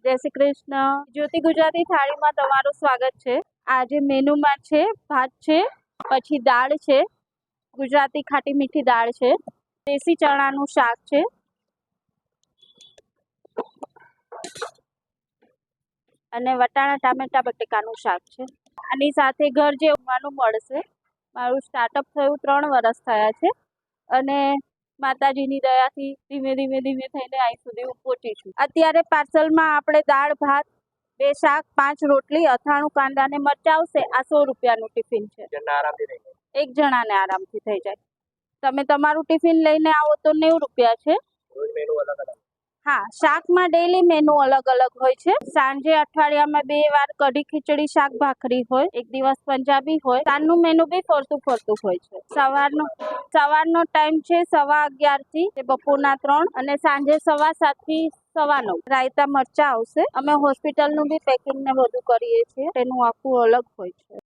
જય શ્રી કૃષ્ણ. જ્યોતિ ગુજરાતી થાળીમાં તમારું સ્વાગત છે. આજે મેનુમાં છે ભાત છે, પછી દાળ છે, ગુજરાતી ખાટી મીઠી દાળ છે, દેશી ચણાનું શાક છે, અને વટાણા ટામેટા બટેકાનું શાક છે. આની સાથે ઘર જે જમવાનું મળશે. મારું સ્ટાર્ટઅપ થયું 3 વર્ષ થયા છે અને માતાજીની દયાથી ધીમે ધીમે થઈને અહીં સુધી હું પહોંચી છું. અત્યારે પાર્સલમાં આપણે દાળ ભાત 2 શાક 5 રોટલી અથાણું કાંદા ને મરચાં આવશે. આ 100 રૂપિયાનું ટિફિન છે. એક જણાને આરામથી થઈ જાય. તમે તમારું ટિફિન લઈને આવો તો 90 રૂપિયા છે. હા, શાકમાં ડેઈલી મેનુ અલગ અલગ હોય છે. સાંજે અઠવાડિયામાં 2 વાર કઢી ખીચડી શાક ભાખરી હોય, એક દિવસ પંજાબી હોય. સાંજનું મેનુ બી ફરતું હોય છે. સવારનો ટાઈમ છે 11:15 થી બપોરના 3 અને સાંજે 7:15 થી 9:15. રાયતા મરચાં આવશે. અમે હોસ્પિટલનું બી પેકિંગ ને બધું કરીએ છીએ, તેનું આખું અલગ હોય છે.